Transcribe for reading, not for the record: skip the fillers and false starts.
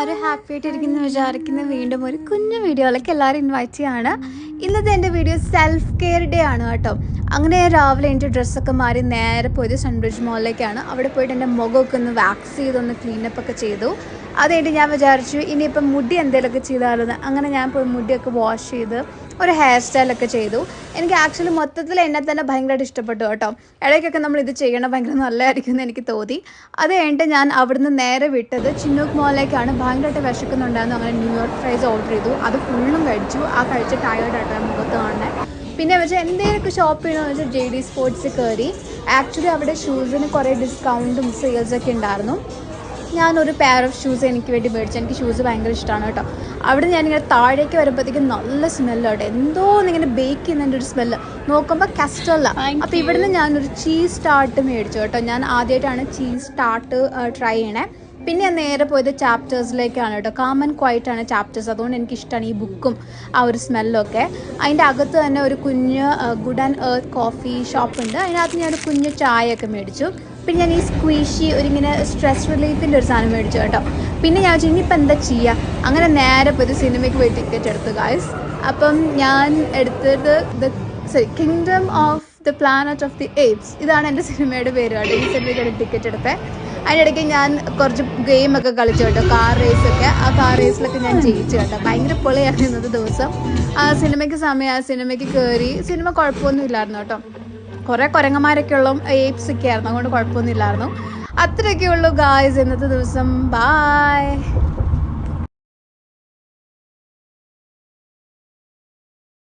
എല്ലാവരും ഹാപ്പി ആയിട്ടിരിക്കുന്നു വിചാരിക്കുന്ന വീണ്ടും ഒരു കുഞ്ഞു വീഡിയോയിലേക്ക് എല്ലാവരും ഇൻവൈറ്റ് ചെയ്യാണ്. ഇന്നത്തെ എൻ്റെ വീഡിയോ സെൽഫ് കെയർ ഡേ ആണ് കേട്ടോ. അങ്ങനെ രാവിലെ എൻ്റെ ഡ്രസ്സൊക്കെ മാറി നേരെ പോയത് സൺബ്രിഡ്ജ് മോളിലേക്കാണ്. അവിടെ പോയിട്ട് എൻ്റെ മുഖമൊക്കെ ഒന്ന് വാക്സ് ചെയ്തൊന്ന് ക്ലീനപ്പ് ഒക്കെ ചെയ്തു. അത് കഴിഞ്ഞിട്ട് ഞാൻ വിചാരിച്ചു ഇനിയിപ്പം മുടി എന്തെങ്കിലുമൊക്കെ ചെയ്താലെന്ന്. അങ്ങനെ ഞാൻ പോയി മുടിയൊക്കെ വാഷ് ചെയ്ത് ഒരു ഹെയർ സ്റ്റൈലൊക്കെ ചെയ്തു. എനിക്ക് ആക്ച്വലി മൊത്തത്തിൽ എന്നെ തന്നെ ഭയങ്കരമായിട്ട് ഇഷ്ടപ്പെട്ടു കേട്ടോ. ഇടയ്ക്കൊക്കെ നമ്മൾ ഇത് ചെയ്യണം, ഭയങ്കര നല്ലതായിരിക്കും എന്ന് എനിക്ക് തോന്നി. അത് കഴിഞ്ഞിട്ട് ഞാൻ അവിടുന്ന് നേരെ വിട്ടത് ചിന്നൂക്ക് മോളിലേക്കാണ്. ഭയങ്കരമായിട്ട് വിശക്കുന്നുണ്ടായിരുന്നു. അങ്ങനെ ന്യൂയോർക്ക് ഫ്രൈസ് ഓർഡർ ചെയ്തു. അത് ഫുള്ളും കഴിച്ചു. ആ കഴിച്ച് ടയേർഡായിട്ടാണ് മുഖത്ത് കാണുന്നത്. പിന്നെ വെച്ചാൽ എന്തെങ്കിലുമൊക്കെ ഷോപ്പ് ചെയ്യണമെന്ന് വെച്ചാൽ JD സ്പോർട്സ് കയറി. ആക്ച്വലി അവിടെ ഷൂസിന് കുറേ ഡിസ്കൗണ്ടും സെയിൽസൊക്കെ ഉണ്ടായിരുന്നു. ഞാനൊരു പെയർ ഓഫ് ഷൂസ് എനിക്ക് വേണ്ടി മേടിച്ചു. എനിക്ക് ഷൂസ് ഭയങ്കര ഇഷ്ടമാണ് കേട്ടോ. അവിടെ ഞാനിങ്ങനെ താഴേക്ക് വരുമ്പോഴത്തേക്കും നല്ല സ്മെല്ല് കേട്ടോ. എന്തോ ഇങ്ങനെ ബേക്ക് ചെയ്യുന്നതിൻ്റെ ഒരു സ്മെല്ല്. നോക്കുമ്പോൾ കസ്റ്റല്ല. അപ്പോൾ ഇവിടുന്ന് ഞാനൊരു ചീസ് ടാർട്ട് മേടിച്ചു കേട്ടോ. ഞാൻ ആദ്യമായിട്ടാണ് ചീസ് ടാർട്ട് ട്രൈ ചെയ്യണേ. പിന്നെ ഞാൻ നേരെ പോയത് ചാപ്റ്റേഴ്സിലേക്കാണ് കേട്ടോ. കാം ആൻഡ് ക്വയറ്റ് ആണ് ചാപ്റ്റേഴ്സ്. അതുകൊണ്ട് എനിക്കിഷ്ടമാണ് ഈ ബുക്കും ആ ഒരു സ്മെല്ലൊക്കെ. അതിൻ്റെ അകത്ത് തന്നെ ഒരു കുഞ്ഞ് good and earth coffee shop ഉണ്ട്. അതിനകത്ത് ഞാനൊരു കുഞ്ഞ് ചായയൊക്കെ മേടിച്ചു. പിന്നെ ഞാൻ ഈ സ്ക്വീഷി ഒരിങ്ങനെ സ്ട്രെസ് റിലീഫിൻ്റെ ഒരു സാധനം മേടിച്ചു കേട്ടോ. പിന്നെ ഞാൻ വെച്ചാൽ ഇനിയിപ്പോൾ എന്താ ചെയ്യുക, അങ്ങനെ നേരെ പോയി സിനിമയ്ക്ക് പോയി ടിക്കറ്റ് എടുത്തു ഗായ്സ്. അപ്പം ഞാൻ എടുത്തത് kingdom of the planet of the ഏപ്സ്. ഇതാണ് എൻ്റെ സിനിമയുടെ പേര് കേട്ടോ. ഈ സിനിമയ്ക്കാണ് ടിക്കറ്റ് എടുത്തത്. അതിനിടയ്ക്ക് ഞാൻ കുറച്ച് ഗെയിമൊക്കെ കളിച്ചു കേട്ടോ, കാർ റേസൊക്കെ. ആ കാർ റേസിലൊക്കെ ഞാൻ ജയിച്ചു കേട്ടോ. ഭയങ്കര പൊളിയായിരുന്നു ഇന്നത്തെ ദിവസം. ആ സിനിമയ്ക്ക് കയറി. സിനിമ കുഴപ്പമൊന്നും ഇല്ലായിരുന്നു കേട്ടോ. കുറേ കുരങ്ങന്മാരൊക്കെ ഉള്ള ഏപ്സ് ഒക്കെ ആയിരുന്നു, അതുകൊണ്ട് കുഴപ്പമൊന്നും ഇല്ലായിരുന്നു. അത്രയൊക്കെ ഉള്ളൂ ഗായ്സ് ഇന്നത്തെ ദിവസം. ബൈ.